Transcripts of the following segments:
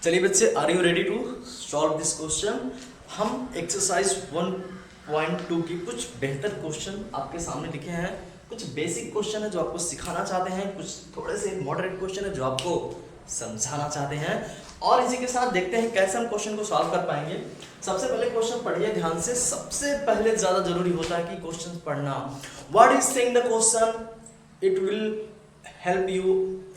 चलिए बच्चे, are you ready to solve this question. हम एक्सरसाइज 1.2 की कुछ बेहतर क्वेश्चन आपके सामने लिखे हैं। कुछ बेसिक क्वेश्चन है जो आपको सिखाना चाहते हैं, कुछ थोड़े से मॉडरेट क्वेश्चन है जो आपको समझाना चाहते हैं, और इसी के साथ देखते हैं कैसे हम क्वेश्चन को सॉल्व कर पाएंगे। सबसे पहले क्वेश्चन पढ़िए ध्यान से। सबसे पहले ज्यादा जरूरी होता है कि क्वेश्चन पढ़ना। What is saying the question, it will help you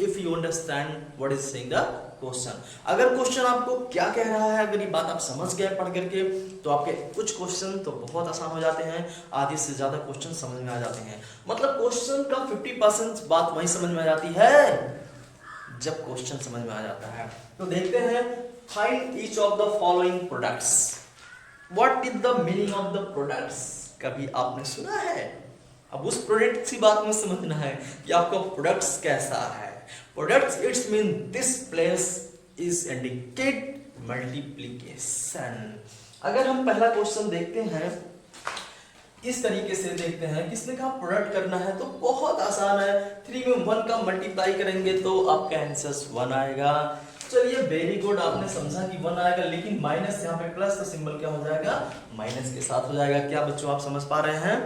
if you understand what is saying the question. अगर क्वेश्चन आपको क्या कह रहा है, अगर ये बात आप समझ गए पढ़ करके, तो आपके कुछ क्वेश्चन तो बहुत आसान हो जाते हैं, आधे से ज्यादा क्वेश्चन समझ में आ जाते हैं। मतलब क्वेश्चन का 50% बात वही समझ में आ जाती है जब क्वेश्चन समझ में आ जाता है। तो देखते हैं, find each of the following products. What is the meaning of the products? कभी आपने सुना है? अब उस प्रोडक्ट की बात में समझना है कि आपका प्रोडक्ट्स कैसा है। Products it's mean this place is indicate multiplication. अगर हम पहला क्वेश्चन देखते हैं, इस तरीके से देखते हैं, किसने कहा प्रोडक्ट करना है, तो बहुत आसान है। 3 में 1 का मल्टीप्लाई करेंगे तो आपका आंसर 1 आएगा। चलिए वेरी गुड, आपने समझा कि 1 आएगा, लेकिन माइनस यहाँ पे प्लस का सिंबल क्या हो जाएगा, माइनस के साथ हो जाएगा। क्या बच्चों आप समझ पा रहे हैं?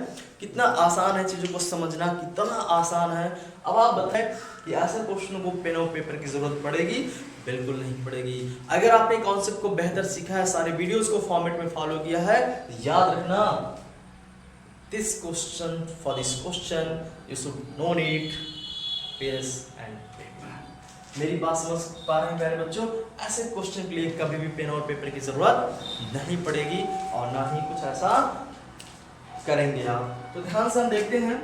कितना आसान है चीजों को समझना, कितना आसान है। अब आप बताएं कि ऐसे क्वेश्चन को पेन और पेपर की जरूरत पड़ेगी? बिल्कुल नहीं पड़ेगी। अगर आपने कॉन्सेप्ट को बेहतर सीखा है, सारे वीडियोस को फॉर्मेट में फॉलो किया है, याद रखना this question, for this question you should no need page and paper। मेरी बात समझ पा रहे हैं प्यारे बच्चों? ऐसे क्वेश्चन के लिए कभी भी पेन और पेपर की जरूरत नहीं पड़ेगी और ना ही कुछ ऐसा करेंगे आप। तो ध्यान से हम देखते हैं,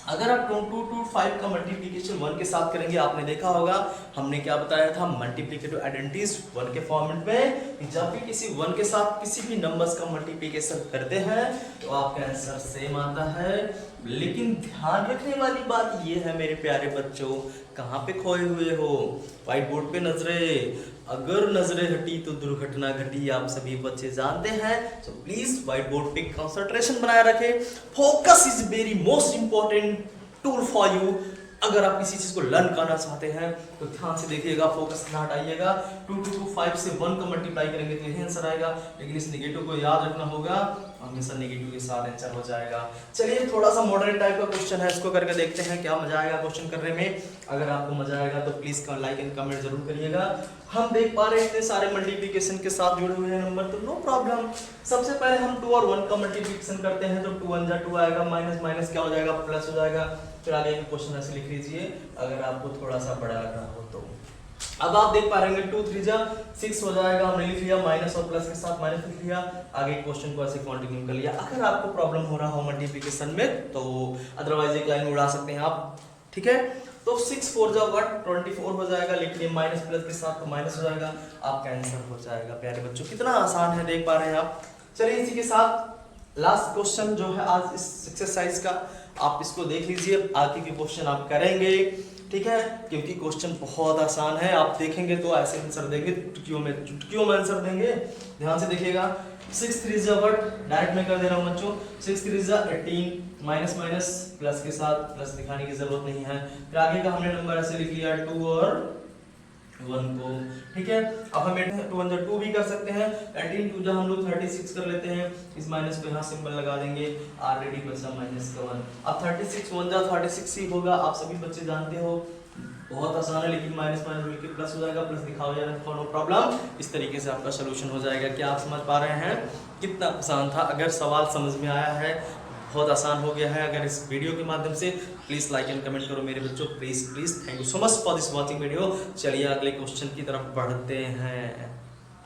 अगर आप 2 to 5 का मल्टीप्लिकेशन 1 के साथ करेंगे, आपने देखा होगा हमने क्या बताया था, मल्टीप्लिकेटिव आइडेंटिटीज 1 के फॉर्मेट में। जब भी किसी 1 के साथ किसी भी नंबर्स का मल्टीप्लिकेशन करते हैं तो आपका आंसर सेम आता है। लेकिन ध्यान रखने वाली बात ये है मेरे प्यारे बच्चों, कहाँ पे खोए हुए हो? व्हाइट बोर्ड पे नजरें, अगर नजरें हटी तो दुर्घटना घटी, आप सभी बच्चे जानते हैं। तो प्लीज व्हाइट बोर्ड पे कंसंट्रेशन बनाए रखें। Focus is very most important tool for you. अगर आप किसी चीज को लर्न करना चाहते हैं तो ध्यान से देखिएगा, फोकस ना हटाइएगा। 2 to 5 से 1 का मल्टीप्लाई करेंगे तो यही आंसर आएगा, लेकिन इस नेगेटिव को याद रखना होगा, हमेशा नेगेटिव के साथ आंसर हो जाएगा। चलिए थोड़ा सा मॉडरेट टाइप का क्वेश्चन है, इसको करके देखते हैं क्या मजा आएगा क्वेश्चन करने में। अगर आपको मजा आएगा तो प्लीज लाइक एंड कमेंट जरूर करिएगा। हम देख पा रहे हैं इतने सारे मल्टीप्लिकेशन के साथ जुड़े हुए हैं नंबर, तो नो प्रॉब्लम। सबसे पहले हम 2 और 1 का मल्टीप्लिकेशन करते हैं तो 2 1 जा 2 आएगा, माइनस माइनस क्या हो जाएगा, प्लस हो जाएगा। फिर आगे क्वेश्चन ऐसे लिख लीजिए अगर आपको थोड़ा सा बड़ा लग रहा हो तो। अब आप देख पा रहे हैं 2 3 जा 6 हो जाएगा, हमने लिख लिया, माइनस और प्लस के साथ माइनस लिख लिया। आगे क्वेश्चन को ऐसे कंटिन्यू कर लिया। अगर आपको प्रॉब्लम हो रहा हो मल्टीप्लिकेशन में तो अदरवाइज एक लाइन उड़ा सकते हैं आप, ठीक है। तो 6 4 जा 24 हो जाएगा, लिख लिए, माइनस प्लस के साथ तो माइनस हो जाएगा, आपका आंसर हो जाएगा। प्यारे बच्चों कितना आसान है, देख पा रहे हैं आप। चलिए इसी के साथ लास्ट क्वेश्चन जो है आज इस एक्सरसाइज का, आप इसको देख लीजिए, आगे के क्वेश्चन आप करेंगे, ठीक है, क्योंकि क्वेश्चन बहुत आसान है। आप देखेंगे तो ऐसे आंसर देंगे, चुटकियों में आंसर देंगे। ध्यान से देखिएगा, 6 3 जा डायरेक्ट में कर दे रहा हूं बच्चों, 6 3 जा 18, माइनस माइनस प्लस के साथ, प्लस दिखाने की जरूरत नहीं है। फिर आगे का हमने नंबर ऐसे लिख लिया 2 और 1 को, ठीक है। अब हम 2 1 जा 2 भी कर सकते हैं, 18 2 जा हम लोग 36 कर लेते हैं, इस माइनस को यहाँ सिंबल लगा देंगे, ऑलरेडी बचा माइनस का 1। अब 36 1 जा 36 ही होगा, आप सभी बच्चे जानते हो, बहुत आसान है। लेकिन माइनस माइनस मिलकर प्लस हो जाएगा, प्लस दिखा हो जाएगा, नो प्रॉब्लम। इस तरीके से आपका सोल्यूशन हो जाएगा। क्या आप समझ पा रहे हैं? कितना आसान था। अगर सवाल समझ में आया है, बहुत आसान हो गया है, अगर इस वीडियो के माध्यम से, प्लीज लाइक एंड कमेंट करो मेरे बच्चों, please please. Thank you so much for this watching video. चलिए अगले क्वेश्चन की तरफ बढ़ते हैं।